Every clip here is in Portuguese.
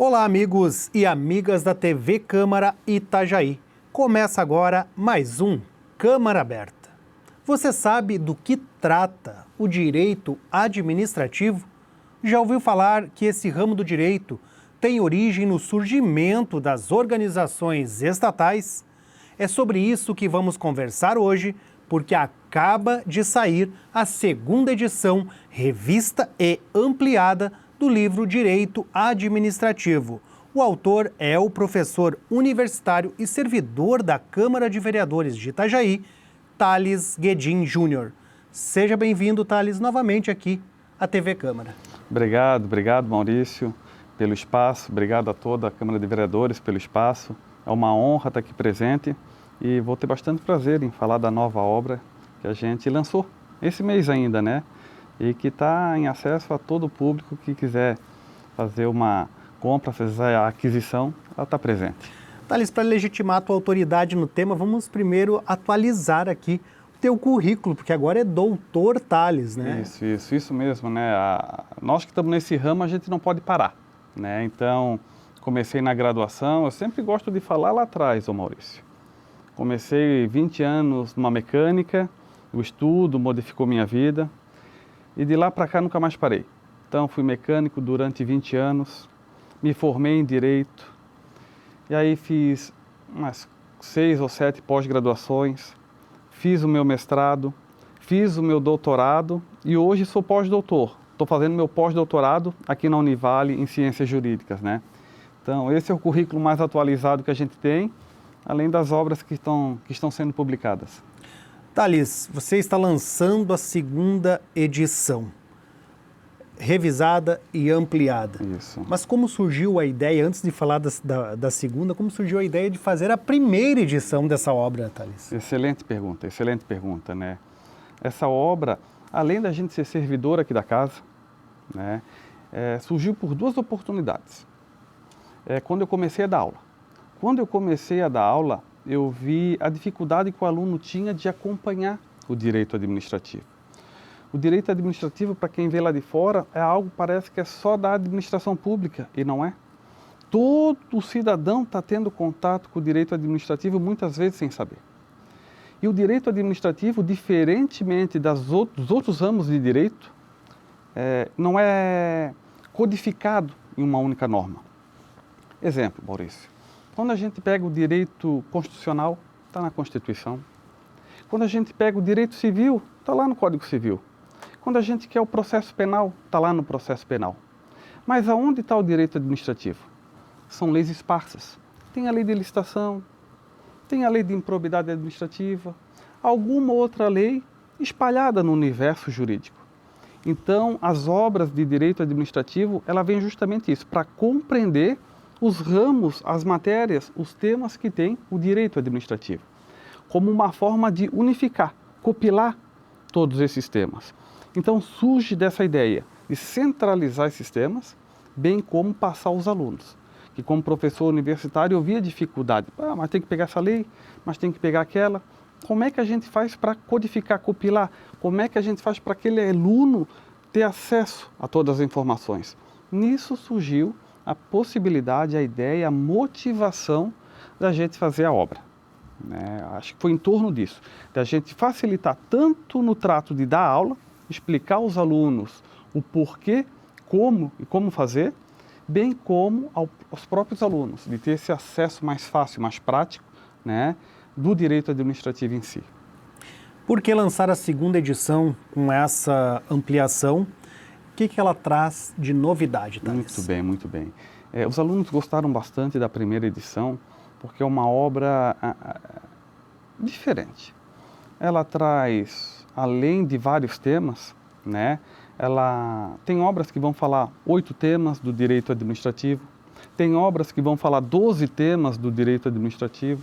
Olá, amigos e amigas da TV Câmara Itajaí. Começa agora mais um Câmara Aberta. Você sabe do que trata o direito administrativo? Já ouviu falar que esse ramo do direito tem origem no surgimento das organizações estatais? É sobre isso que vamos conversar hoje, porque acaba de sair a segunda edição, revista e ampliada, do livro Direito Administrativo. O autor é o professor universitário e servidor da Câmara de Vereadores de Itajaí, Thales Guedin Júnior. Seja bem-vindo, Thales, novamente aqui à TV Câmara. Obrigado, Maurício, pelo espaço. Obrigado a toda a Câmara de Vereadores pelo espaço. É uma honra estar aqui presente e vou ter bastante prazer em falar da nova obra que a gente lançou esse mês ainda, né? E que está em acesso a todo o público que quiser fazer uma compra, fazer a aquisição, ela está presente. Thales, para legitimar a tua autoridade no tema, vamos primeiro atualizar aqui o teu currículo, porque agora é doutor Thales, né? Isso mesmo, né? Nós que estamos nesse ramo, a gente não pode parar, né? Então, comecei na graduação, eu sempre gosto de falar lá atrás, ô Maurício. Comecei 20 anos numa mecânica, o estudo modificou minha vida. E de lá para cá nunca mais parei. Então fui mecânico durante 20 anos, me formei em Direito, e aí fiz umas 6 ou 7 pós-graduações, fiz o meu mestrado, fiz o meu doutorado e hoje sou pós-doutor. Estou fazendo meu pós-doutorado aqui na Univale em Ciências Jurídicas, né? Então esse é o currículo mais atualizado que a gente tem, além das obras que estão sendo publicadas. Thales, você está lançando a segunda edição, revisada e ampliada. Isso. Mas como surgiu a ideia, antes de falar da segunda, como surgiu a ideia de fazer a primeira edição dessa obra, Thales? Excelente pergunta, né? Essa obra, além da gente ser servidor aqui da casa, né, surgiu por 2 oportunidades. Quando eu comecei a dar aula. Quando eu comecei a dar aula, eu vi a dificuldade que o aluno tinha de acompanhar o direito administrativo. O direito administrativo, para quem vê lá de fora, é algo que parece que é só da administração pública, e não é. Todo cidadão está tendo contato com o direito administrativo muitas vezes sem saber. E o direito administrativo, diferentemente dos outros ramos de direito, não é codificado em uma única norma. Exemplo, Maurício. Quando a gente pega o direito constitucional, está na Constituição. Quando a gente pega o direito civil, está lá no Código Civil. Quando a gente quer o processo penal, está lá no processo penal. Mas aonde está o direito administrativo? São leis esparsas. Tem a lei de licitação, tem a lei de improbidade administrativa, alguma outra lei espalhada no universo jurídico. Então, as obras de direito administrativo, ela vem justamente isso, para compreender os ramos, as matérias, os temas que tem o direito administrativo, como uma forma de unificar, compilar todos esses temas. Então surge dessa ideia de centralizar esses temas, bem como passar aos alunos, que como professor universitário eu via dificuldade, mas tem que pegar essa lei, mas tem que pegar aquela. Como é que a gente faz para codificar, compilar? Como é que a gente faz para aquele aluno ter acesso a todas as informações? Nisso surgiu a possibilidade, a ideia, a motivação da gente fazer a obra. Acho que foi em torno disso, da gente facilitar tanto no trato de dar aula, explicar aos alunos o porquê, como e como fazer, bem como aos próprios alunos, de ter esse acesso mais fácil, mais prático, né, do direito administrativo em si. Por que lançar a segunda edição com essa ampliação? O que ela traz de novidade, Thales? Muito bem. Os alunos gostaram bastante da primeira edição, porque é uma obra diferente. Ela traz, além de vários temas, né, ela tem obras que vão falar 8 temas do direito administrativo, tem obras que vão falar 12 temas do direito administrativo.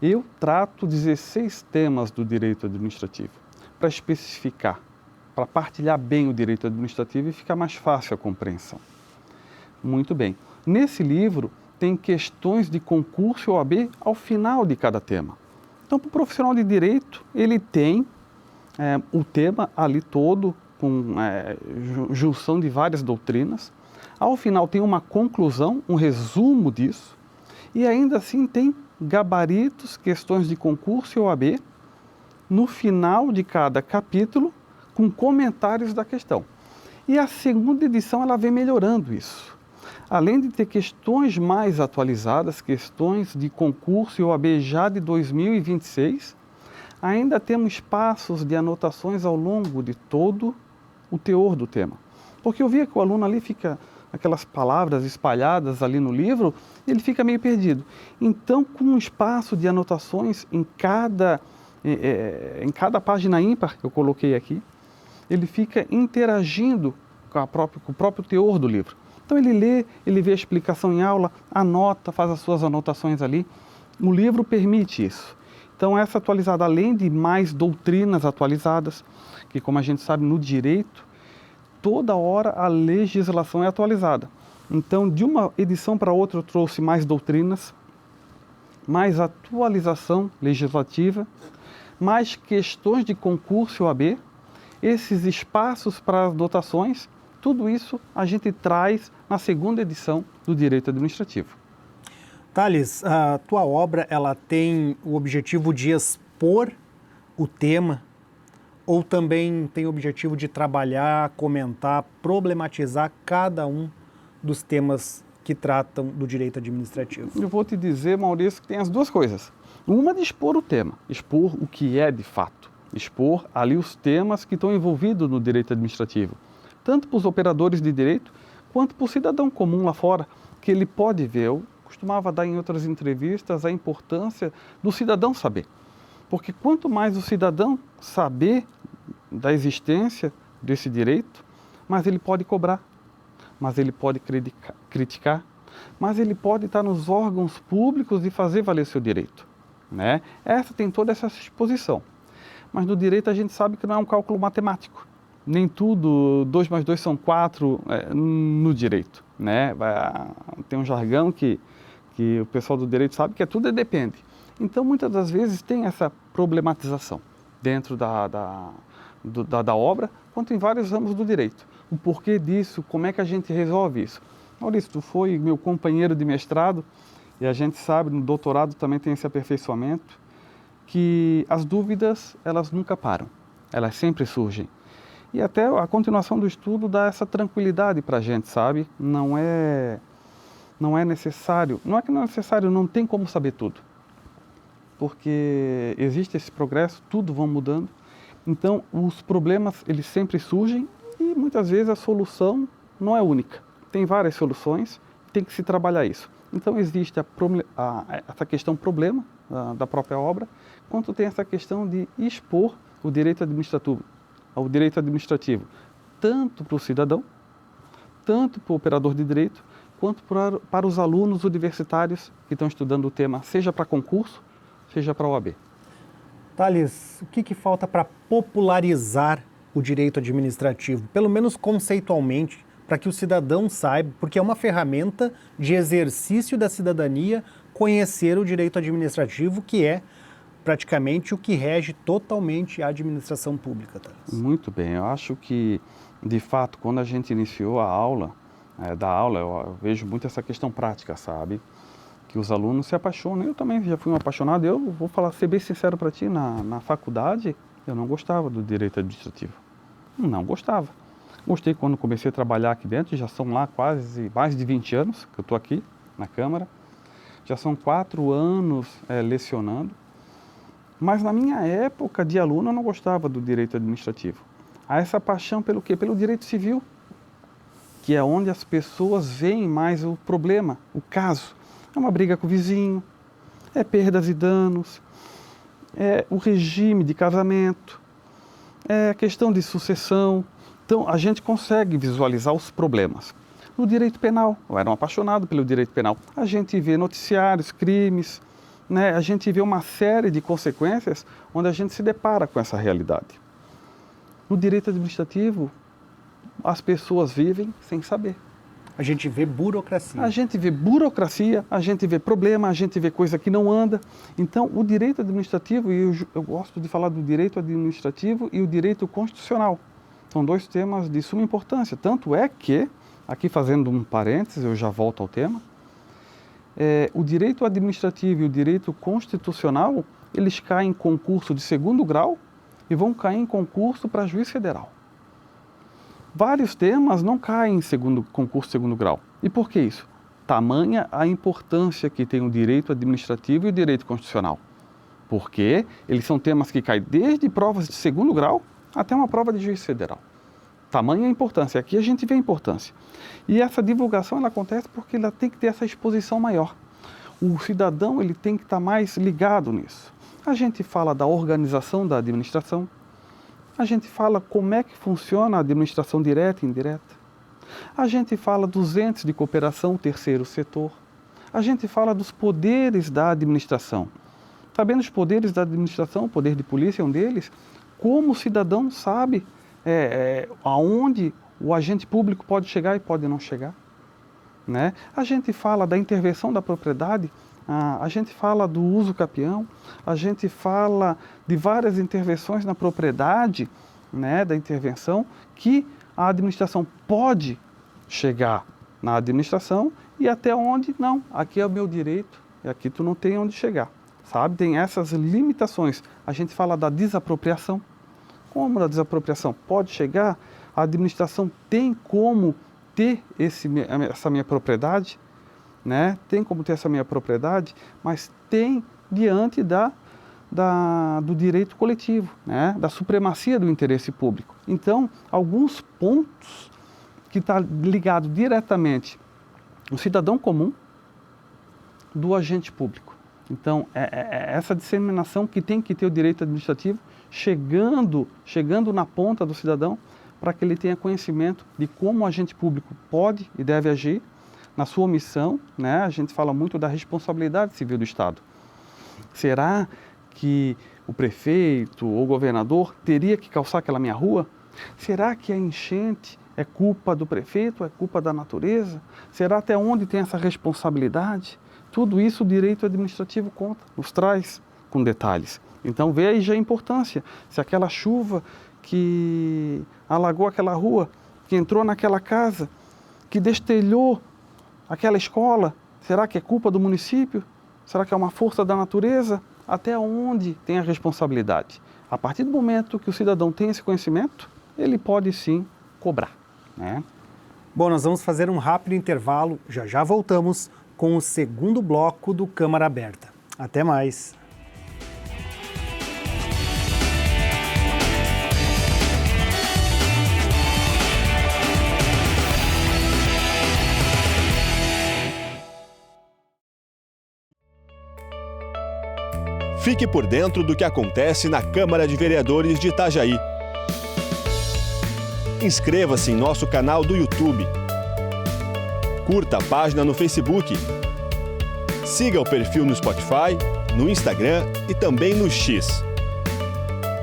Eu trato 16 temas do direito administrativo, para especificar, para partilhar bem o direito administrativo e ficar mais fácil a compreensão. Muito bem. Nesse livro tem questões de concurso e OAB ao final de cada tema. Então, para o profissional de direito, ele tem o tema ali todo, com junção de várias doutrinas. Ao final tem uma conclusão, um resumo disso, e ainda assim tem gabaritos, questões de concurso e OAB, no final de cada capítulo, com comentários da questão. E a segunda edição ela vem melhorando isso. Além de ter questões mais atualizadas, questões de concurso e OAB já de 2026, ainda temos espaços de anotações ao longo de todo o teor do tema. Porque eu via que o aluno ali fica, aquelas palavras espalhadas ali no livro, ele fica meio perdido. Então, com um espaço de anotações em cada página ímpar que eu coloquei aqui, ele fica interagindo com o próprio teor do livro. Então ele lê, ele vê a explicação em aula, anota, faz as suas anotações ali. O livro permite isso. Então essa atualizada, além de mais doutrinas atualizadas, que como a gente sabe no direito, toda hora a legislação é atualizada. Então de uma edição para outra eu trouxe mais doutrinas, mais atualização legislativa, mais questões de concurso e OAB, esses espaços para as dotações, tudo isso a gente traz na segunda edição do Direito Administrativo. Thales, a tua obra ela tem o objetivo de expor o tema ou também tem o objetivo de trabalhar, comentar, problematizar cada um dos temas que tratam do direito administrativo? Eu vou te dizer, Maurício, que tem as duas coisas. Uma de expor o tema, expor o que é de fato, expor ali os temas que estão envolvidos no direito administrativo, tanto para os operadores de direito, quanto para o cidadão comum lá fora, que ele pode ver. Eu costumava dar em outras entrevistas a importância do cidadão saber. Porque quanto mais o cidadão saber da existência desse direito, mais ele pode cobrar, mais ele pode criticar, mas ele pode estar nos órgãos públicos e fazer valer seu direito, né? Essa tem toda essa exposição. Mas no direito a gente sabe que não é um cálculo matemático. Nem tudo, 2 mais 2 são 4 no direito, né? Tem um jargão que o pessoal do direito sabe que tudo depende. Então, muitas das vezes tem essa problematização dentro da obra, quanto em vários ramos do direito. O porquê disso, como é que a gente resolve isso? Maurício, tu foi meu companheiro de mestrado e a gente sabe, no doutorado também tem esse aperfeiçoamento, que as dúvidas, elas nunca param, elas sempre surgem. E até a continuação do estudo dá essa tranquilidade para a gente, sabe? Não é necessário, não é que não é necessário, não tem como saber tudo. Porque existe esse progresso, tudo vai mudando. Então, os problemas, eles sempre surgem e muitas vezes a solução não é única. Tem várias soluções, tem que se trabalhar isso. Então, existe essa questão problema da própria obra, quanto tem essa questão de expor o direito administrativo, tanto para o cidadão, tanto para o operador de direito, quanto para os alunos universitários que estão estudando o tema, seja para concurso, seja para a OAB. Thales, o que falta para popularizar o direito administrativo, pelo menos conceitualmente, para que o cidadão saiba, porque é uma ferramenta de exercício da cidadania conhecer o direito administrativo, que é praticamente o que rege totalmente a administração pública. Thales. Muito bem, eu acho que, de fato, quando a gente iniciou a aula, eu vejo muito essa questão prática, sabe? Que os alunos se apaixonam. Eu também já fui um apaixonado. Eu vou ser bem sincero para ti, na faculdade, eu não gostava do direito administrativo. Não gostava. Gostei quando comecei a trabalhar aqui dentro, já são lá quase mais de 20 anos que eu estou aqui na Câmara. Já são 4 anos lecionando. Mas na minha época de aluno eu não gostava do direito administrativo. Há essa paixão pelo quê? Pelo direito civil, que é onde as pessoas veem mais o problema, o caso. É uma briga com o vizinho, é perdas e danos, é o regime de casamento, é questão de sucessão. Então, a gente consegue visualizar os problemas. No direito penal, eu era um apaixonado pelo direito penal. A gente vê noticiários, crimes, né? A gente vê uma série de consequências onde a gente se depara com essa realidade. No direito administrativo, as pessoas vivem sem saber. A gente vê burocracia. A gente vê burocracia, a gente vê problema, a gente vê coisa que não anda. Então, o direito administrativo, e eu gosto de falar do direito administrativo e o direito constitucional. São 2 temas de suma importância. Tanto é que aqui fazendo um parênteses, eu já volto ao tema, o direito administrativo e o direito constitucional, eles caem em concurso de segundo grau e vão cair em concurso para juiz federal. Vários temas não caem em concurso de segundo grau. E por que isso? Tamanha a importância que tem o direito administrativo e o direito constitucional. Porque eles são temas que caem desde provas de segundo grau até uma prova de juiz federal. Tamanha a importância. Aqui a gente vê a importância. E essa divulgação ela acontece porque ela tem que ter essa exposição maior. O cidadão ele tem que estar mais ligado nisso. A gente fala da organização da administração. A gente fala como é que funciona a administração direta e indireta. A gente fala dos entes de cooperação, terceiro setor. A gente fala dos poderes da administração. Sabendo os poderes da administração, o poder de polícia é um deles, como o cidadão sabe aonde o agente público pode chegar e pode não chegar. Né? A gente fala da intervenção da propriedade, a gente fala do uso capião, a gente fala de várias intervenções na propriedade, né, da intervenção, que a administração pode chegar na administração e até onde não. Aqui é o meu direito e aqui tu não tem onde chegar. Sabe? Tem essas limitações. A gente fala da desapropriação. Como a desapropriação pode chegar, a administração tem como ter essa minha propriedade, né? Tem como ter essa minha propriedade, mas tem diante do direito coletivo, né? Da supremacia do interesse público. Então, alguns pontos que está ligado diretamente o cidadão comum do agente público. Então, essa disseminação que tem que ter o direito administrativo chegando na ponta do cidadão para que ele tenha conhecimento de como o agente público pode e deve agir na sua missão, né? A gente fala muito da responsabilidade civil do Estado. Será que o prefeito ou o governador teria que calçar aquela minha rua? Será que a enchente é culpa do prefeito, é culpa da natureza? Será até onde tem essa responsabilidade? Tudo isso o direito administrativo conta, nos traz com detalhes. Então vê aí já a importância. Se aquela chuva que alagou aquela rua, que entrou naquela casa, que destelhou aquela escola, será que é culpa do município? Será que é uma força da natureza? Até onde tem a responsabilidade? A partir do momento que o cidadão tem esse conhecimento, ele pode sim cobrar, né? Bom, nós vamos fazer um rápido intervalo, já voltamos com o segundo bloco do Câmara Aberta. Até mais! Fique por dentro do que acontece na Câmara de Vereadores de Itajaí. Inscreva-se em nosso canal do YouTube. Curta a página no Facebook. Siga o perfil no Spotify, no Instagram e também no X.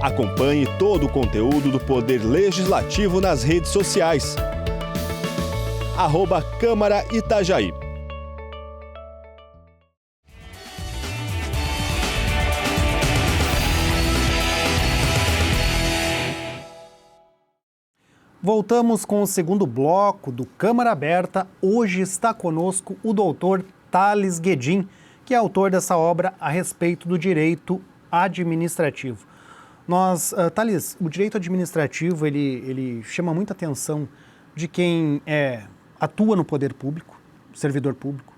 Acompanhe todo o conteúdo do Poder Legislativo nas redes sociais. @Câmara Itajaí. Voltamos com o segundo bloco do Câmara Aberta. Hoje está conosco o doutor Thales Guedin, que é autor dessa obra a respeito do direito administrativo. Thales, o direito administrativo ele chama muita atenção de quem atua no poder público, servidor público,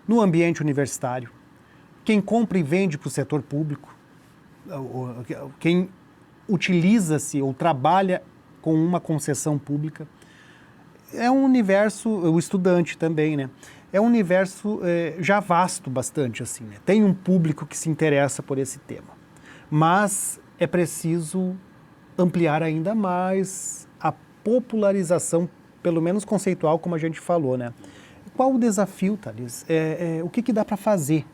no ambiente universitário, quem compra e vende para o setor público, quem utiliza-se ou trabalha com uma concessão pública. É um universo, o estudante também, né? É um universo já vasto bastante, assim, né? Tem um público que se interessa por esse tema. Mas é preciso ampliar ainda mais a popularização, pelo menos conceitual, como a gente falou, né? Qual o desafio, Thales? O que dá para fazer?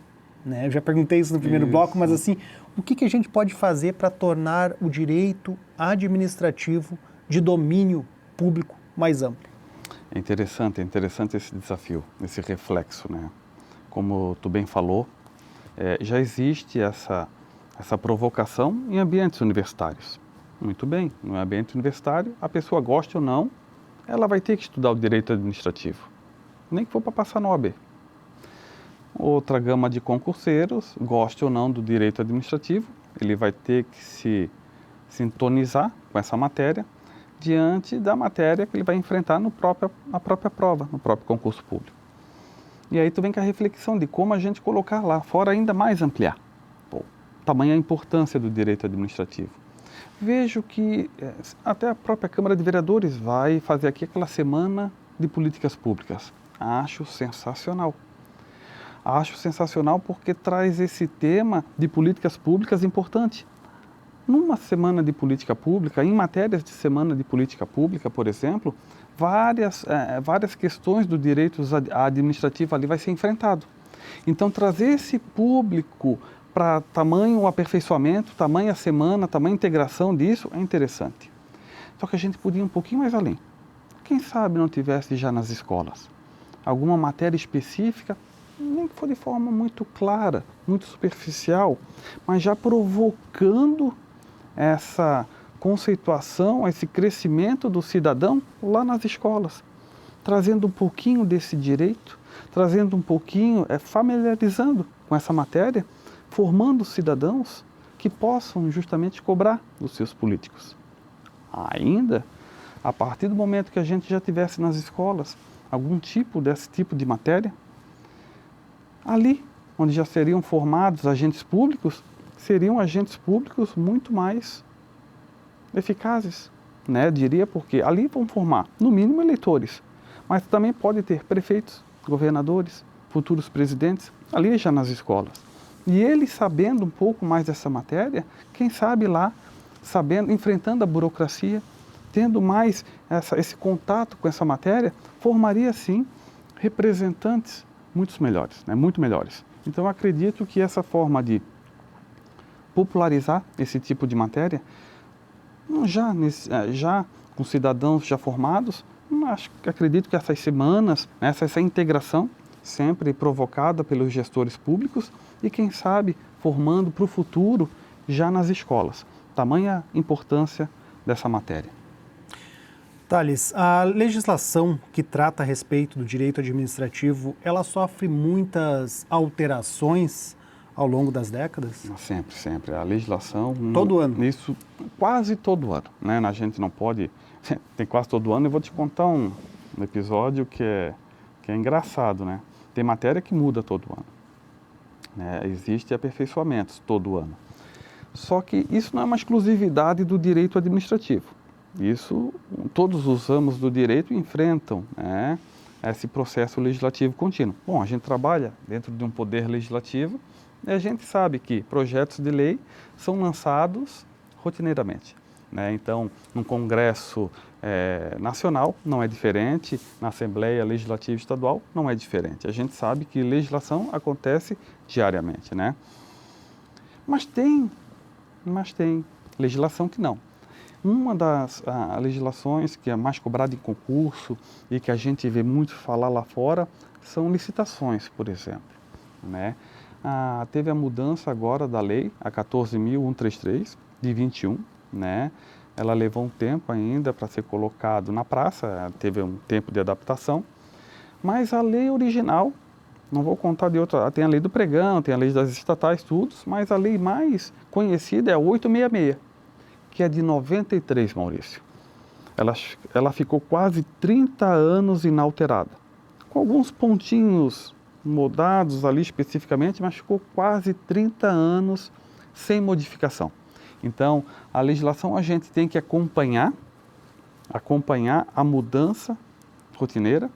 Né? Eu já perguntei isso no primeiro bloco, mas assim, o que a gente pode fazer para tornar o direito administrativo de domínio público mais amplo? É interessante esse desafio, esse reflexo, né? Como tu bem falou, já existe essa provocação em ambientes universitários. Muito bem, no ambiente universitário, a pessoa gosta ou não, ela vai ter que estudar o direito administrativo, nem que for para passar no OAB. Outra gama de concurseiros, goste ou não do direito administrativo, ele vai ter que se sintonizar com essa matéria diante da matéria que ele vai enfrentar na própria prova, no próprio concurso público. E aí tu vem com a reflexão de como a gente colocar lá, fora ainda mais ampliar. Tamanha a importância do direito administrativo. Vejo que até a própria Câmara de Vereadores vai fazer aqui aquela semana de políticas públicas. Acho sensacional. Acho sensacional porque traz esse tema de políticas públicas importante. Numa semana de política pública, em matérias de semana de política pública, por exemplo, várias questões do direito administrativo ali vai ser enfrentado. Então, trazer esse público para tamanho aperfeiçoamento, tamanha semana, tamanha integração disso é interessante. Só que a gente podia ir um pouquinho mais além. Quem sabe não tivesse já nas escolas alguma matéria específica, nem que for de forma muito clara, muito superficial, mas já provocando essa conceituação, esse crescimento do cidadão lá nas escolas, trazendo um pouquinho desse direito, trazendo um pouquinho, familiarizando com essa matéria, formando cidadãos que possam justamente cobrar dos seus políticos. Ainda, a partir do momento que a gente já tivesse nas escolas algum tipo desse tipo de matéria, ali, onde já seriam formados agentes públicos, seriam agentes públicos muito mais eficazes, né? Diria porque ali vão formar, no mínimo, eleitores, mas também pode ter prefeitos, governadores, futuros presidentes, ali já nas escolas. E eles sabendo um pouco mais dessa matéria, quem sabe lá, sabendo, enfrentando a burocracia, tendo mais esse contato com essa matéria, formaria sim representantes muito melhores. Então eu acredito que essa forma de popularizar esse tipo de matéria, já com cidadãos já formados, acredito que essas semanas, essa integração sempre provocada pelos gestores públicos e quem sabe formando para o futuro já nas escolas. Tamanha importância dessa matéria. Thales, a legislação que trata a respeito do direito administrativo, ela sofre muitas alterações ao longo das décadas? Sempre. A legislação... Todo ano? Isso, quase todo ano. Né? A gente não pode... Tem quase todo ano. Eu vou te contar um episódio que é engraçado, né? Tem matéria que muda todo ano. Né? Existe aperfeiçoamentos todo ano. Só que isso não é uma exclusividade do direito administrativo. Isso, todos os ramos do direito enfrentam, né, esse processo legislativo contínuo. Bom, a gente trabalha dentro de um poder legislativo e a gente sabe que projetos de lei são lançados rotineiramente. Né? Então, no Congresso Nacional não é diferente, na Assembleia Legislativa Estadual não é diferente. A gente sabe que legislação acontece diariamente, né? Mas tem legislação que não. Uma das legislações que é mais cobrada em concurso e que a gente vê muito falar lá fora são licitações, por exemplo. Né? Teve a mudança agora da lei, a 14.133, de 21, né? Ela levou um tempo ainda para ser colocado na praça, teve um tempo de adaptação, mas a lei original, não vou contar de outra, tem a lei do pregão, tem a lei das estatais, tudo, mas a lei mais conhecida é a 866, que é de 93, Maurício. Ela ficou quase 30 anos inalterada, com alguns pontinhos mudados ali especificamente, mas ficou quase 30 anos sem modificação. Então, a legislação a gente tem que acompanhar a mudança rotineira,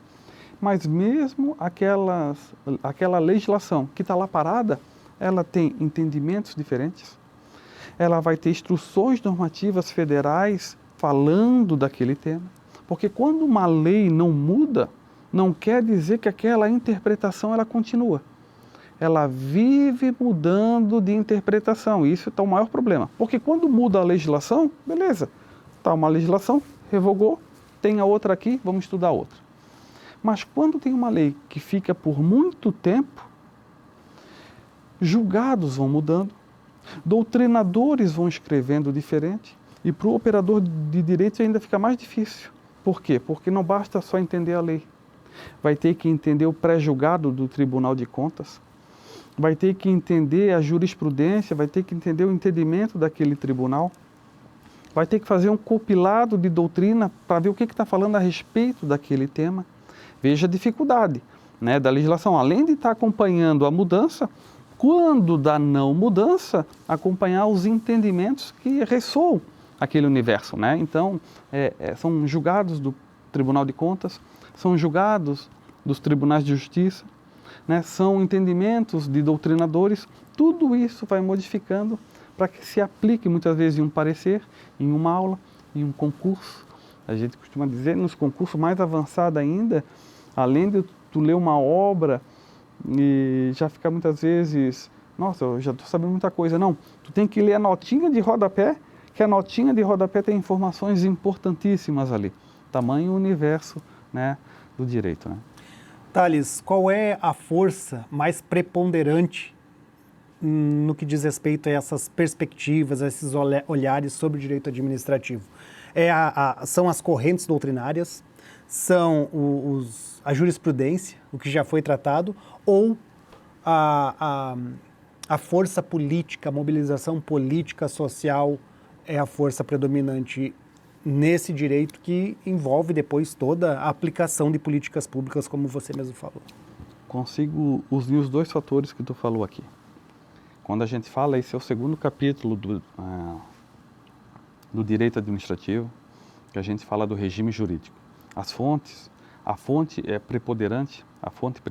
mas mesmo aquela legislação que está lá parada, ela tem entendimentos diferentes, ela vai ter instruções normativas federais falando daquele tema, porque quando uma lei não muda, não quer dizer que aquela interpretação ela continua. Ela vive mudando de interpretação, e isso está o maior problema. Porque quando muda a legislação, beleza, está uma legislação, revogou, tem a outra aqui, vamos estudar outra. Mas quando tem uma lei que fica por muito tempo, julgados vão mudando, doutrinadores vão escrevendo diferente, e para o operador de direito ainda fica mais difícil, Por quê? Porque não basta só entender a lei. Vai ter que entender o pré-julgado do Tribunal de Contas, vai ter que entender a jurisprudência, vai ter que entender o entendimento daquele tribunal, vai ter que fazer um compilado de doutrina para ver o que está falando a respeito daquele tema. Veja a dificuldade, né, da legislação. Além de estar acompanhando a mudança, quando da não mudança, acompanhar os entendimentos que ressoam aquele universo, né? Então, são julgados do Tribunal de Contas, são julgados dos tribunais de justiça, né? São entendimentos de doutrinadores, tudo isso vai modificando para que se aplique muitas vezes em um parecer, em uma aula, em um concurso. A gente costuma dizer, nos concursos mais avançados ainda, além de tu ler uma obra e já ficar muitas vezes, nossa, eu já estou sabendo muita coisa. Não, tu tem que ler a notinha de rodapé, que a notinha de rodapé tem informações importantíssimas ali. Tamanho universo, né, do direito, né? Thales, qual é a força mais preponderante no que diz respeito a essas perspectivas, a esses olhares sobre o direito administrativo? São as correntes doutrinárias, são a jurisprudência, o que já foi tratado, ou a força política, a mobilização política, social é a força predominante nesse direito que envolve depois toda a aplicação de políticas públicas, como você mesmo falou? Consigo unir os dois fatores que tu falou aqui. Quando a gente fala, esse é o segundo capítulo do direito administrativo, que a gente fala do regime jurídico. As fontes, a fonte é preponderante, a fonte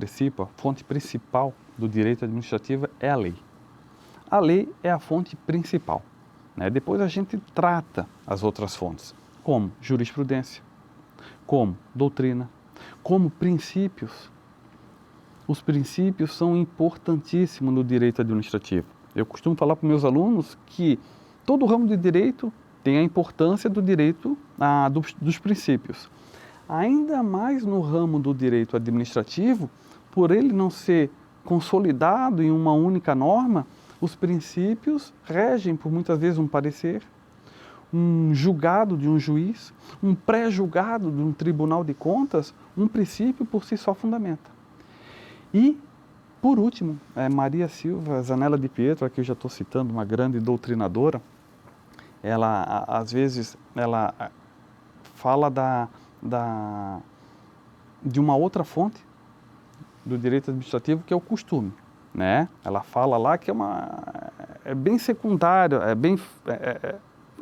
principal do direito administrativo é a lei. A lei é a fonte principal, né? Depois a gente trata as outras fontes, como jurisprudência, como doutrina, como princípios. Os princípios são importantíssimos no direito administrativo. Eu costumo falar para meus alunos que todo ramo de direito tem a importância do direito, dos princípios. Ainda mais no ramo do direito administrativo, por ele não ser consolidado em uma única norma, os princípios regem por muitas vezes um parecer, um julgado de um juiz, um pré-julgado de um tribunal de contas, um princípio por si só fundamenta. E, por último, Maria Silva Zanella di Pietro, aqui eu já estou citando uma grande doutrinadora, ela, às vezes, ela fala de uma outra fonte do direito administrativo, que é o costume, né? Ela fala lá que é bem secundário,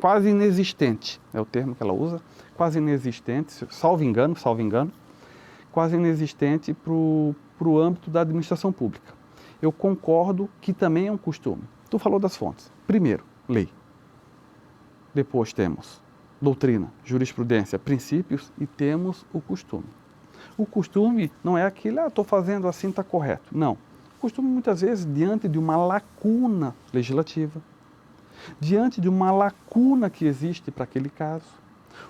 quase inexistente, é o termo que ela usa, quase inexistente, salvo engano, quase inexistente para o âmbito da administração pública. Eu concordo que também é um costume. Tu falou das fontes. Primeiro, lei. Depois temos doutrina, jurisprudência, princípios e temos o costume. O costume não é aquele, estou fazendo assim, está correto. Não. O costume, muitas vezes, diante de uma lacuna legislativa, diante de uma lacuna que existe para aquele caso,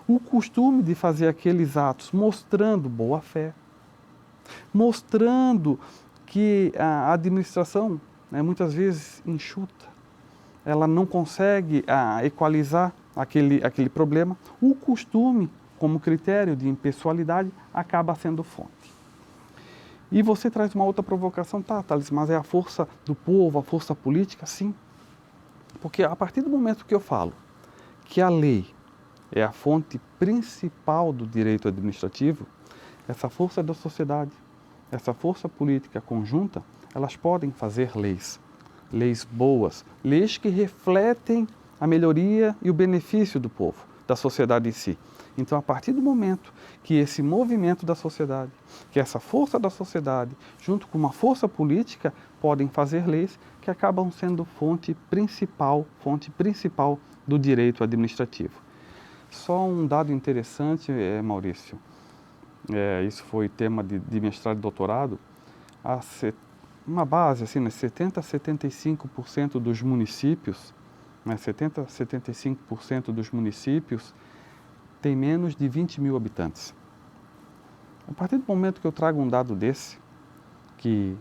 o costume de fazer aqueles atos mostrando boa-fé, mostrando que a administração, muitas vezes, enxuta, ela não consegue equalizar aquele problema. O costume, como critério de impessoalidade, acaba sendo fonte. E você traz uma outra provocação, Thales, mas é a força do povo, a força política? Sim. Porque a partir do momento que eu falo que a lei é a fonte principal do direito administrativo, essa força da sociedade, essa força política conjunta, elas podem fazer leis boas, leis que refletem a melhoria e o benefício do povo, da sociedade em si. Então, a partir do momento que esse movimento da sociedade, que essa força da sociedade, junto com uma força política, podem fazer leis que acabam sendo fonte principal do direito administrativo. Só um dado interessante, Maurício, isso foi tema de mestrado e doutorado, uma base, assim, 70% a 75% dos municípios, 70% a 75% dos municípios tem menos de 20 mil habitantes. A partir do momento que eu trago um dado desse, que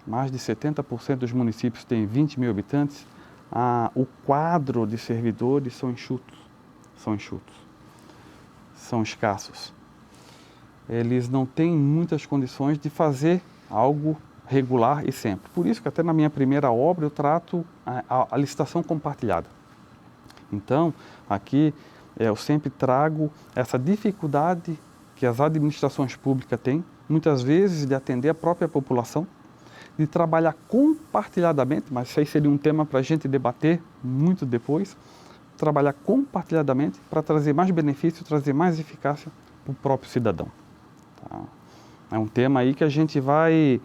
mais de 70% dos municípios têm 20 mil habitantes, o quadro de servidores são enxutos. são escassos. Eles não têm muitas condições de fazer algo regular e sempre. Por isso que até na minha primeira obra eu trato a licitação compartilhada. Então, aqui eu sempre trago essa dificuldade que as administrações públicas têm, muitas vezes de atender a própria população, de trabalhar compartilhadamente, mas isso aí seria um tema para a gente debater muito depois, trabalhar compartilhadamente para trazer mais benefício, trazer mais eficácia para o próprio cidadão. Tá? É um tema aí que a gente vai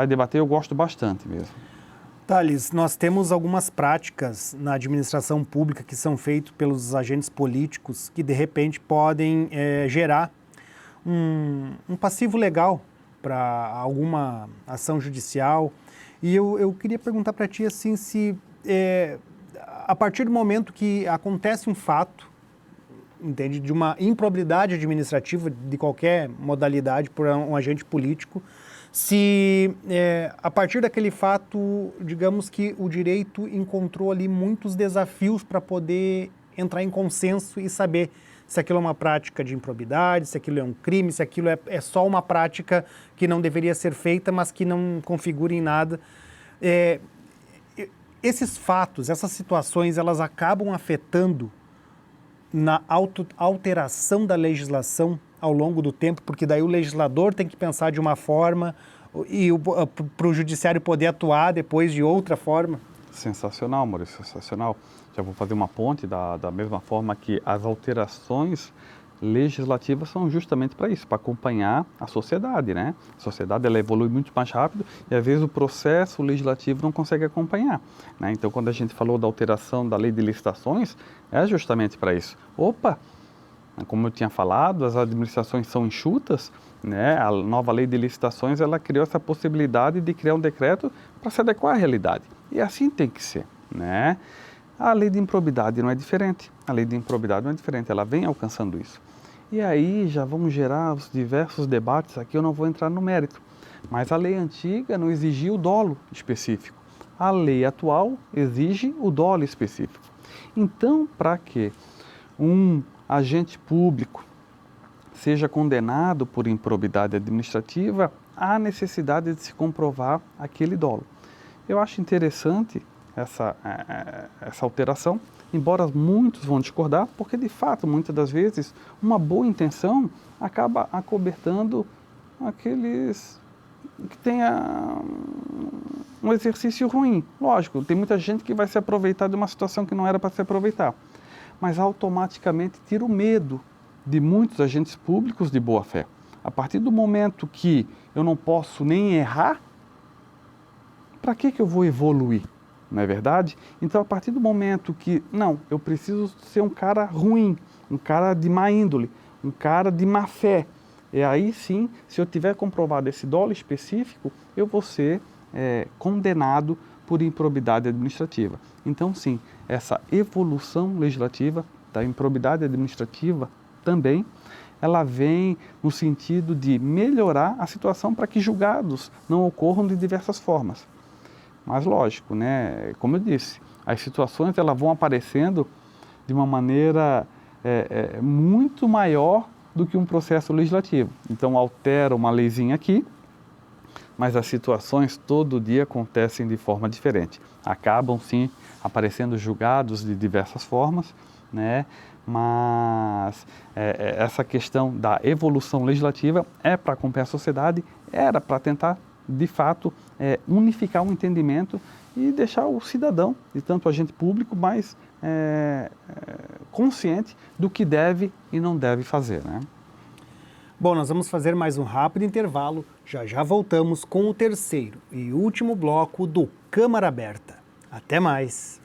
debater, eu gosto bastante mesmo. Thales, nós temos algumas práticas na administração pública que são feitas pelos agentes políticos que de repente podem gerar um passivo legal para alguma ação judicial. E eu queria perguntar para ti assim, se a partir do momento que acontece um fato, entende, de uma improbidade administrativa de qualquer modalidade por um agente político, se a partir daquele fato, digamos que o direito encontrou ali muitos desafios para poder entrar em consenso e saber se aquilo é uma prática de improbidade, se aquilo é um crime, se aquilo é só uma prática que não deveria ser feita, mas que não configura em nada. Esses fatos, essas situações, elas acabam afetando na alteração da legislação ao longo do tempo, porque daí o legislador tem que pensar de uma forma e para o judiciário poder atuar depois de outra forma. Sensacional, Maurício, sensacional. Já vou fazer uma ponte da mesma forma que as alterações legislativas são justamente para isso, para acompanhar a sociedade, né? A sociedade ela evolui muito mais rápido e às vezes o processo legislativo não consegue acompanhar, né? Então, quando a gente falou da alteração da lei de licitações, é justamente para isso. Opa, como eu tinha falado, as administrações são enxutas, né? A nova lei de licitações ela criou essa possibilidade de criar um decreto para se adequar à realidade. E assim tem que ser, né? A lei de improbidade não é diferente. A lei de improbidade não é diferente, ela vem alcançando isso. E aí já vamos gerar os diversos debates, aqui eu não vou entrar no mérito. Mas a lei antiga não exigia o dolo específico. A lei atual exige o dolo específico. Então, para que um agente público seja condenado por improbidade administrativa, há necessidade de se comprovar aquele dolo. Eu acho interessante essa alteração, embora muitos vão discordar, porque de fato, muitas das vezes, uma boa intenção acaba acobertando aqueles que têm um exercício ruim. Lógico, tem muita gente que vai se aproveitar de uma situação que não era para se aproveitar, mas automaticamente tira o medo de muitos agentes públicos de boa fé. A partir do momento que eu não posso nem errar, para que eu vou evoluir? Não é verdade? Então, a partir do momento que, não, eu preciso ser um cara ruim, um cara de má índole, um cara de má fé. E aí sim, se eu tiver comprovado esse dolo específico, eu vou ser condenado por improbidade administrativa. Então, sim, essa evolução legislativa da improbidade administrativa também, ela vem no sentido de melhorar a situação para que julgados não ocorram de diversas formas. Mas lógico, né? Como eu disse, as situações elas vão aparecendo de uma maneira muito maior do que um processo legislativo. Então altera uma leizinha aqui, mas as situações todo dia acontecem de forma diferente. Acabam sim aparecendo julgados de diversas formas, né? Mas essa questão da evolução legislativa é para acompanhar a sociedade, era para tentar de fato, unificar um entendimento e deixar o cidadão, e tanto o agente público, mais consciente do que deve e não deve fazer, né? Bom, nós vamos fazer mais um rápido intervalo. Já voltamos com o terceiro e último bloco do Câmara Aberta. Até mais!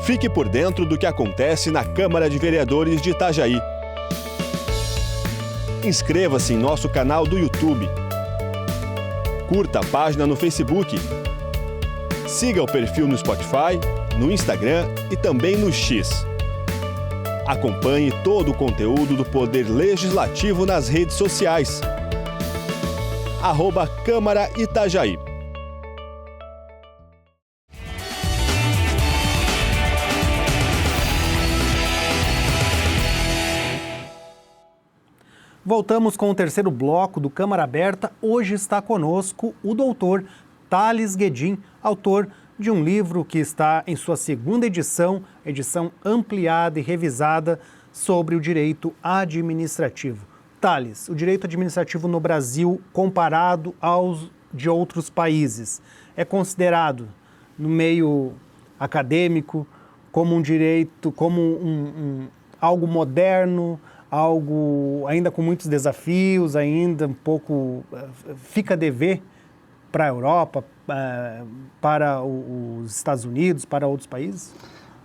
Fique por dentro do que acontece na Câmara de Vereadores de Itajaí. Inscreva-se em nosso canal do YouTube. Curta a página no Facebook. Siga o perfil no Spotify, no Instagram e também no X. Acompanhe todo o conteúdo do Poder Legislativo nas redes sociais. @Câmara Itajaí. Voltamos com o terceiro bloco do Câmara Aberta. Hoje está conosco o doutor Thales Guedin, autor de um livro que está em sua segunda edição ampliada e revisada sobre o direito administrativo. Thales, o direito administrativo no Brasil comparado aos de outros países é considerado no meio acadêmico como um direito, como algo moderno, algo ainda com muitos desafios, ainda um pouco fica a dever para a Europa, para os Estados Unidos, para outros países?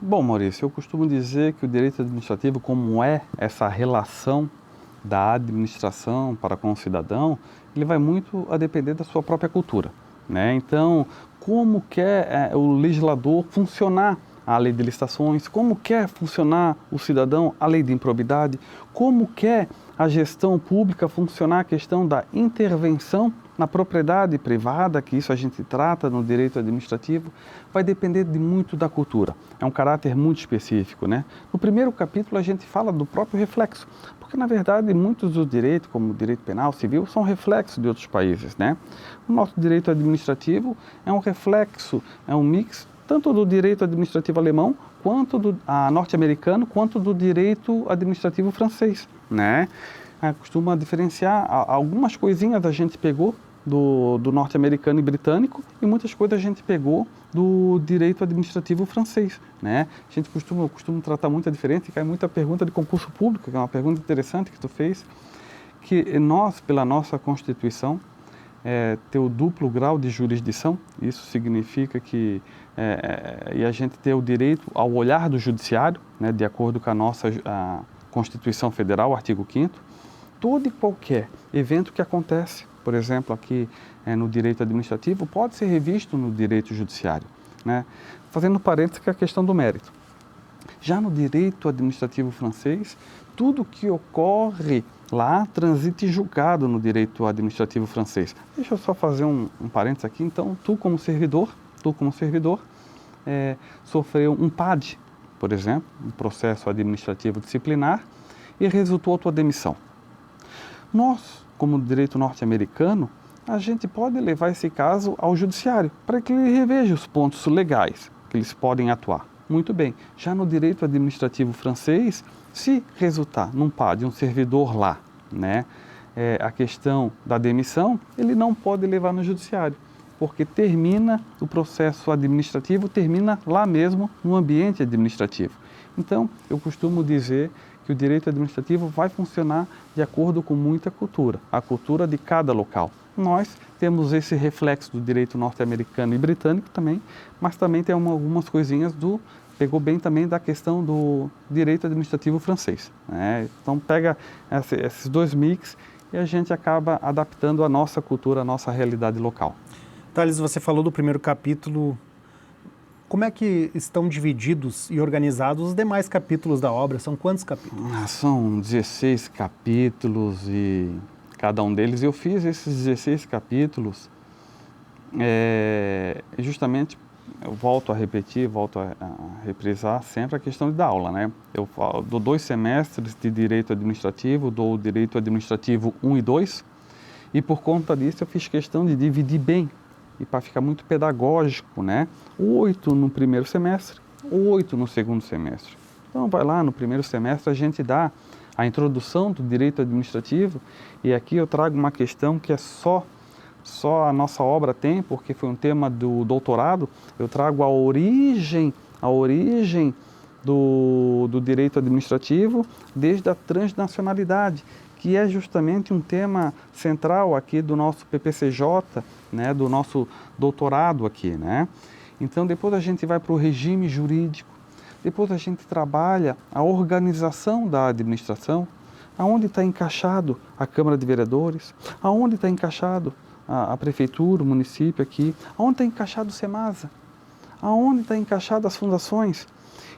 Bom, Maurício, eu costumo dizer que o direito administrativo, como é essa relação da administração para com o cidadão, ele vai muito a depender da sua própria cultura, né? Então, como quer o legislador funcionar a lei de licitações, como quer funcionar o cidadão a lei de improbidade, como quer a gestão pública funcionar a questão da intervenção na propriedade privada, que isso a gente trata no direito administrativo, vai depender de muito da cultura. É um caráter muito específico, né? No primeiro capítulo a gente fala do próprio reflexo, porque na verdade muitos dos direitos, como o direito penal, civil, são reflexos de outros países, né? O nosso direito administrativo é um reflexo, é um mix tanto do direito administrativo alemão, quanto do norte-americano, quanto do direito administrativo francês, né? Costuma diferenciar, algumas coisinhas a gente pegou do norte-americano e britânico e muitas coisas a gente pegou do direito administrativo francês, né? Eu costumo tratar muito a diferença e cai muita pergunta de concurso público, que é uma pergunta interessante que tu fez, que nós, pela nossa Constituição, ter o duplo grau de jurisdição, isso significa que e a gente ter o direito ao olhar do judiciário, né, de acordo com a nossa Constituição Federal, artigo 5º, todo e qualquer evento que acontece, por exemplo, aqui no direito administrativo, pode ser revisto no direito judiciário, né? Fazendo parênteses com a questão do mérito. Já no direito administrativo francês, tudo que ocorre lá transita em julgado no direito administrativo francês. Deixa eu só fazer um parênteses aqui. Então, tu como servidor, sofreu um PAD, por exemplo, um processo administrativo disciplinar, e resultou a tua demissão. Nós, como direito norte-americano, a gente pode levar esse caso ao judiciário para que ele reveja os pontos legais que eles podem atuar. Muito bem. Já no direito administrativo francês, se resultar num PAD, um servidor lá, né, a questão da demissão, ele não pode levar no judiciário, porque termina o processo administrativo, termina lá mesmo no ambiente administrativo. Então, eu costumo dizer que o direito administrativo vai funcionar de acordo com muita cultura, a cultura de cada local. Nós temos esse reflexo do direito norte-americano e britânico também, mas também tem algumas coisinhas pegou bem também da questão do direito administrativo francês, né? Então pega esses dois mix e a gente acaba adaptando a nossa cultura, a nossa realidade local. Thales, você falou do primeiro capítulo. Como é que estão divididos e organizados os demais capítulos da obra? São quantos capítulos? São 16 capítulos e cada um deles eu fiz esses 16 capítulos justamente, eu volto a repetir, volto a reprisar sempre a questão da aula, né? Eu dou 2 semestres de Direito Administrativo, dou o Direito Administrativo 1 e 2, e por conta disso eu fiz questão de dividir bem, e para ficar muito pedagógico, né? 8 no primeiro semestre, 8 no segundo semestre. Então vai lá, no primeiro semestre a gente dá a introdução do Direito Administrativo, e aqui eu trago uma questão que é só a nossa obra tem, porque foi um tema do doutorado. Eu trago a origem do direito administrativo desde a transnacionalidade, que é justamente um tema central aqui do nosso PPCJ, né, do nosso doutorado aqui, né? Então depois a gente vai para o regime jurídico, depois a gente trabalha a organização da administração, aonde está encaixado a Câmara de Vereadores, aonde está encaixado a prefeitura, o município aqui, aonde está encaixado o SEMASA, aonde está encaixado as fundações.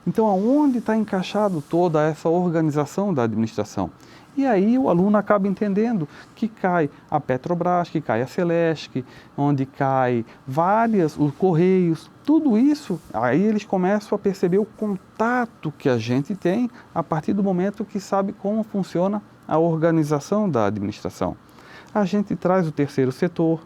Então, aonde está encaixado toda essa organização da administração? E aí o aluno acaba entendendo que cai a Petrobras, que cai a Celesc, onde cai os Correios, tudo isso, aí eles começam a perceber o contato que a gente tem a partir do momento que sabe como funciona a organização da administração. A gente traz o terceiro setor,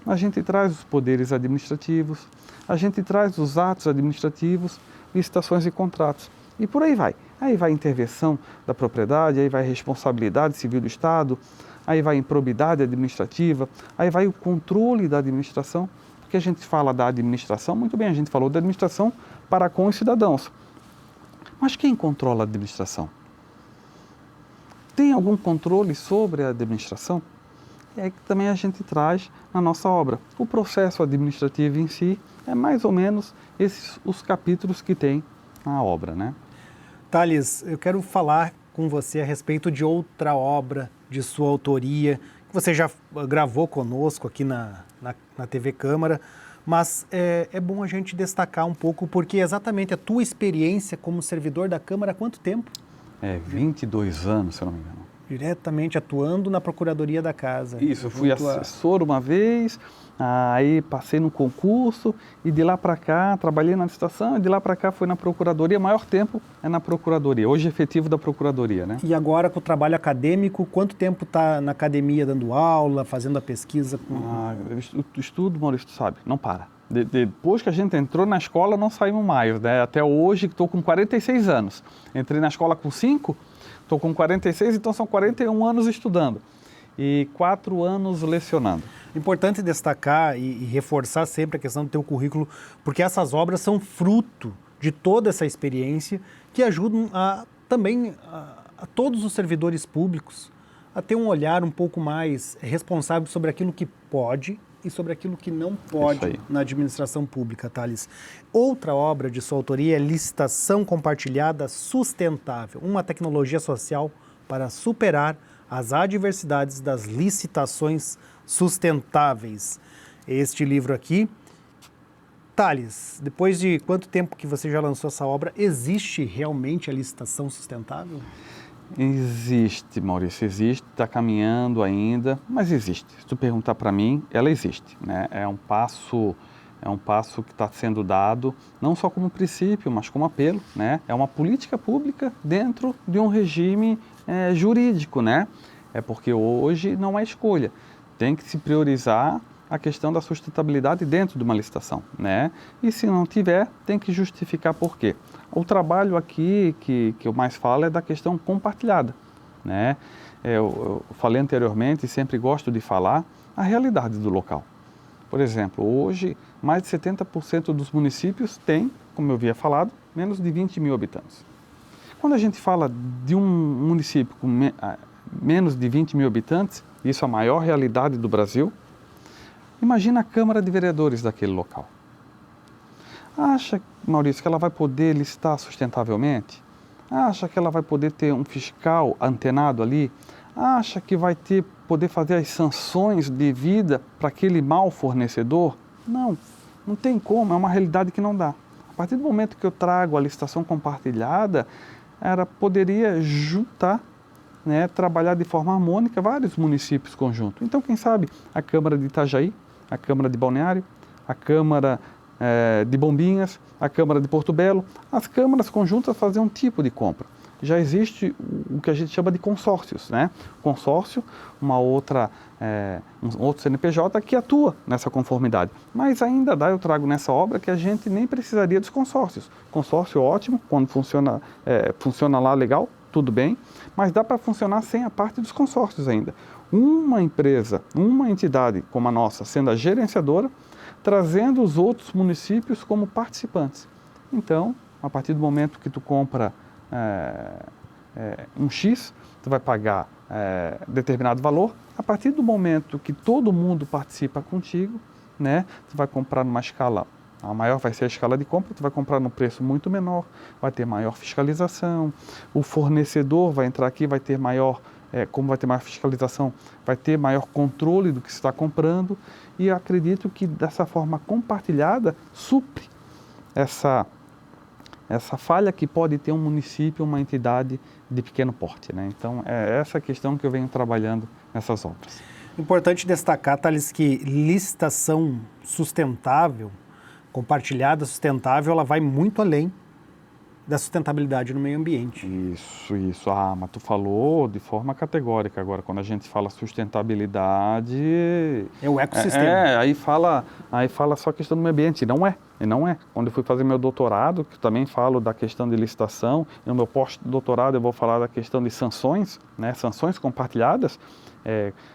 a gente traz os poderes administrativos, a gente traz os atos administrativos, licitações e contratos. E por aí vai. Aí vai a intervenção da propriedade, aí vai a responsabilidade civil do Estado, aí vai a improbidade administrativa, aí vai o controle da administração, porque a gente fala da administração, muito bem, a gente falou da administração para com os cidadãos. Mas quem controla a administração? Tem algum controle sobre a administração? É aí que também a gente traz na nossa obra. O processo administrativo em si é mais ou menos os capítulos que tem na obra, né? Thales, eu quero falar com você a respeito de outra obra de sua autoria, que você já gravou conosco aqui na TV Câmara, mas é bom a gente destacar um pouco, porque exatamente a tua experiência como servidor da Câmara há quanto tempo? 22 anos, se eu não me engano. Diretamente atuando na Procuradoria da Casa. Isso, eu fui assessor uma vez, aí passei no concurso e de lá para cá trabalhei na licitação e de lá para cá fui na Procuradoria. O maior tempo é na Procuradoria, hoje efetivo da Procuradoria, né? E agora com o trabalho acadêmico, quanto tempo está na academia dando aula, fazendo a pesquisa? Eu estudo, Maurício, tu sabe, não para. Depois que a gente entrou na escola, não saímos mais, né? Até hoje, estou com 46 anos. Entrei na escola com 5, estou com 46, então são 41 anos estudando e 4 anos lecionando. Importante destacar e reforçar sempre a questão do teu currículo, porque essas obras são fruto de toda essa experiência que ajudam também a todos os servidores públicos a ter um olhar um pouco mais responsável sobre aquilo que pode e sobre aquilo que não pode na administração pública, Thales. Outra obra de sua autoria é Licitação Compartilhada Sustentável, uma tecnologia social para superar as adversidades das licitações sustentáveis. Este livro aqui. Thales, depois de quanto tempo que você já lançou essa obra, existe realmente a licitação sustentável? Existe, Maurício, existe, está caminhando ainda, mas existe. Se tu perguntar para mim, ela existe, né? É um passo que está sendo dado, não só como princípio, mas como apelo, né? É uma política pública dentro de um regime jurídico, né? É porque hoje não é escolha, tem que se priorizar a questão da sustentabilidade dentro de uma licitação, né? E se não tiver, tem que justificar por quê. O trabalho aqui que eu mais falo é da questão compartilhada, né? Eu falei anteriormente e sempre gosto de falar a realidade do local. Por exemplo, hoje, mais de 70% dos municípios têm, como eu havia falado, menos de 20 mil habitantes. Quando a gente fala de um município com menos de 20 mil habitantes, isso é a maior realidade do Brasil, imagina a Câmara de Vereadores daquele local. Acha, Maurício, que ela vai poder licitar sustentavelmente? Acha que ela vai poder ter um fiscal antenado ali? Acha que vai poder fazer as sanções devidas para aquele mau fornecedor? Não, não tem como, é uma realidade que não dá. A partir do momento que eu trago a licitação compartilhada, poderia juntar, né, trabalhar de forma harmônica vários municípios conjuntos. Então, quem sabe a Câmara de Itajaí, a Câmara de Balneário, a Câmara de Bombinhas, a Câmara de Porto Belo, as câmaras conjuntas fazem um tipo de compra. Já existe o que a gente chama de consórcios, né? Consórcio, um outro CNPJ que atua nessa conformidade. Mas ainda eu trago nessa obra que a gente nem precisaria dos consórcios. Consórcio ótimo, quando funciona lá legal, tudo bem, mas dá para funcionar sem a parte dos consórcios ainda. Uma empresa, uma entidade como a nossa, sendo a gerenciadora, trazendo os outros municípios como participantes. Então, a partir do momento que tu compra um X, tu vai pagar determinado valor. A partir do momento que todo mundo participa contigo, né, tu vai comprar numa escala, a maior vai ser a escala de compra, tu vai comprar num preço muito menor, vai ter maior fiscalização, o fornecedor vai entrar aqui, vai ter maior, como vai ter maior fiscalização, vai ter maior controle do que se está comprando, e eu acredito que dessa forma compartilhada supre essa falha que pode ter um município, uma entidade de pequeno porte, né? Então, é essa questão que eu venho trabalhando nessas obras. Importante destacar, Thales, que licitação sustentável, compartilhada sustentável, ela vai muito além da sustentabilidade no meio ambiente. Isso. Mas tu falou de forma categórica. Agora, quando a gente fala sustentabilidade... É o ecossistema. Aí fala só a questão do meio ambiente. E não é. Quando eu fui fazer meu doutorado, que também falo da questão de licitação, e no meu pós-doutorado eu vou falar da questão de sanções, né, sanções compartilhadas,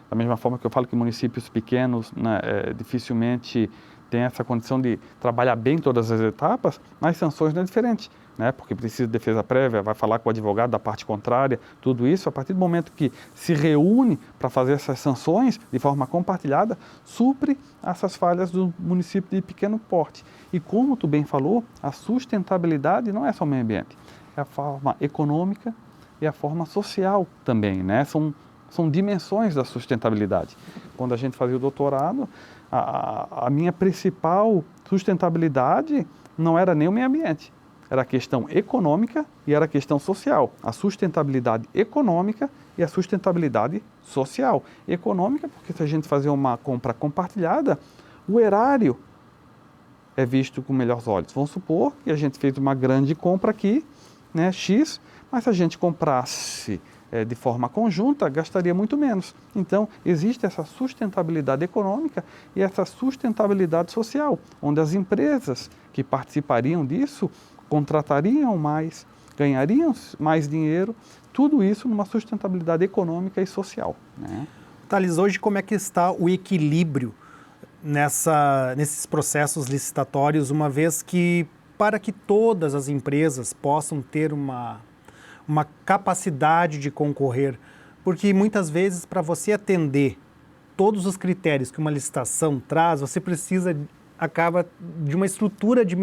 da mesma forma que eu falo que municípios pequenos, né, dificilmente têm essa condição de trabalhar bem todas as etapas, mas sanções não é diferente. Né, porque precisa de defesa prévia, vai falar com o advogado da parte contrária, tudo isso, a partir do momento que se reúne para fazer essas sanções de forma compartilhada, supre essas falhas do município de pequeno porte. E como tu bem falou, a sustentabilidade não é só o meio ambiente, é a forma econômica e a forma social também, né? São dimensões da sustentabilidade. Quando a gente fazia o doutorado, a minha principal sustentabilidade não era nem o meio ambiente, era a questão econômica e era a questão social. A sustentabilidade econômica e a sustentabilidade social. Econômica, porque se a gente fazer uma compra compartilhada, o erário é visto com melhores olhos. Vamos supor que a gente fez uma grande compra aqui, né, X, mas se a gente comprasse de forma conjunta, gastaria muito menos. Então, existe essa sustentabilidade econômica e essa sustentabilidade social, onde as empresas que participariam disso contratariam mais, ganhariam mais dinheiro, tudo isso numa sustentabilidade econômica e social. Né? Thales, hoje como é que está o equilíbrio nesses processos licitatórios, uma vez que, para que todas as empresas possam ter uma capacidade de concorrer, porque muitas vezes para você atender todos os critérios que uma licitação traz, você acaba de uma estrutura de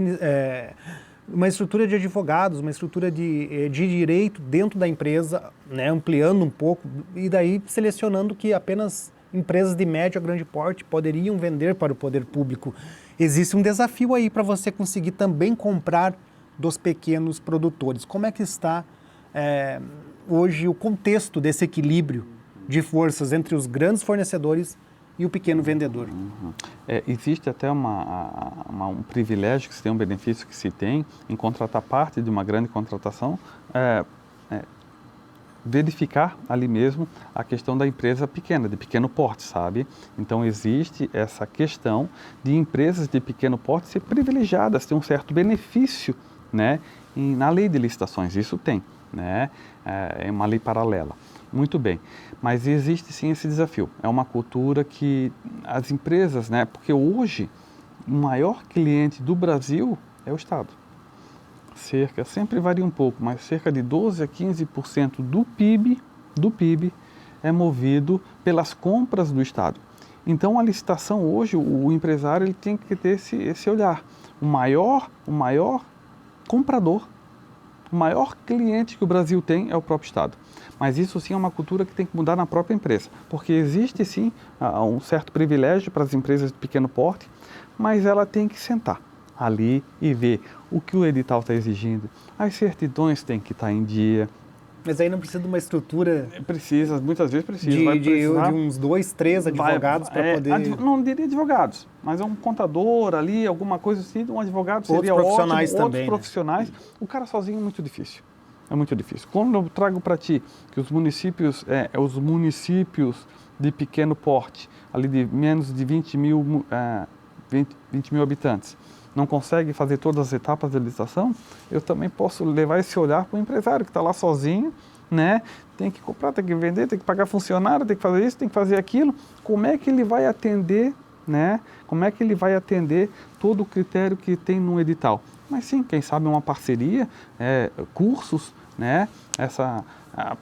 advogados, uma estrutura de direito dentro da empresa, né, ampliando um pouco, e daí selecionando que apenas empresas de médio a grande porte poderiam vender para o poder público. Existe um desafio aí para você conseguir também comprar dos pequenos produtores. Como é que está hoje o contexto desse equilíbrio de forças entre os grandes fornecedores e o pequeno vendedor? Existe até um privilégio que se tem, um benefício que se tem em contratar parte de uma grande contratação, verificar ali mesmo a questão da empresa pequena, de pequeno porte, sabe? Então existe essa questão de empresas de pequeno porte ser privilegiadas, ter um certo benefício, né, na lei de licitações, isso tem, né? É uma lei paralela. Muito bem, mas existe sim esse desafio. É uma cultura que as empresas, né, porque hoje o maior cliente do Brasil é o Estado. Sempre varia um pouco, mas cerca de 12 a 15% do PIB é movido pelas compras do Estado. Então a licitação hoje, o empresário ele tem que ter esse olhar. O maior comprador, o maior cliente que o Brasil tem é o próprio Estado. Mas isso sim é uma cultura que tem que mudar na própria empresa, porque existe sim um certo privilégio para as empresas de pequeno porte, mas ela tem que sentar ali e ver o que o edital está exigindo. As certidões têm que estar em dia. Mas aí não precisa de uma estrutura... Muitas vezes precisa. De uns 2, 3 advogados para poder... Não diria advogados, mas é um contador ali, alguma coisa assim, um advogado seria outros profissionais ótimo, também, outros profissionais. Né? O cara sozinho é muito difícil. É muito difícil. Quando eu trago para ti que os municípios de pequeno porte, ali de menos de 20 mil habitantes, não consegue fazer todas as etapas da licitação, eu também posso levar esse olhar para o empresário que está lá sozinho, né? Tem que comprar, tem que vender, tem que pagar funcionário, tem que fazer isso, tem que fazer aquilo. Como é que ele vai atender, né? Como é que ele vai atender todo o critério que tem no edital? Mas sim, quem sabe uma parceria, cursos, né?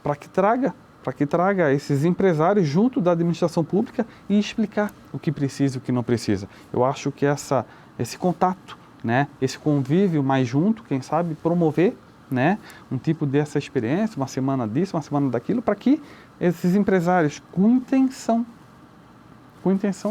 Para que traga esses empresários junto da administração pública e explicar o que precisa e o que não precisa. Eu acho que esse contato, né, esse convívio mais junto, quem sabe promover, né, um tipo dessa experiência, uma semana disso, uma semana daquilo, para que esses empresários com intenção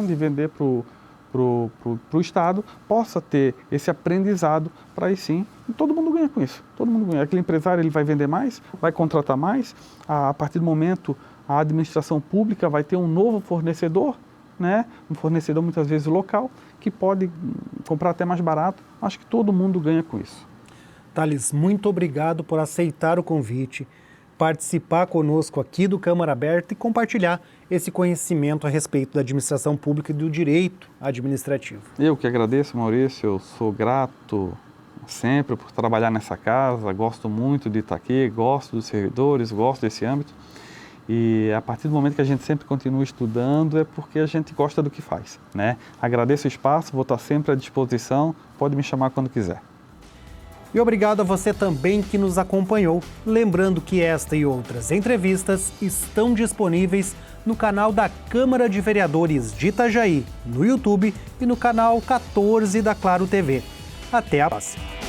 de vender para o o Estado, possa ter esse aprendizado para aí sim, e todo mundo ganha com isso, todo mundo ganha. Aquele empresário ele vai vender mais, vai contratar mais, a partir do momento a administração pública vai ter um novo fornecedor, né? Um fornecedor muitas vezes local, que pode comprar até mais barato. Acho que todo mundo ganha com isso. Thales, muito obrigado por aceitar o convite, participar conosco aqui do Câmara Aberta e compartilhar esse conhecimento a respeito da administração pública e do direito administrativo. Eu que agradeço, Maurício, eu sou grato sempre por trabalhar nessa casa, gosto muito de estar aqui, gosto dos servidores, gosto desse âmbito. E a partir do momento que a gente sempre continua estudando é porque a gente gosta do que faz, né? Agradeço o espaço, vou estar sempre à disposição, pode me chamar quando quiser. E obrigado a você também que nos acompanhou. Lembrando que esta e outras entrevistas estão disponíveis no canal da Câmara de Vereadores de Itajaí, no YouTube e no canal 14 da Claro TV. Até a próxima!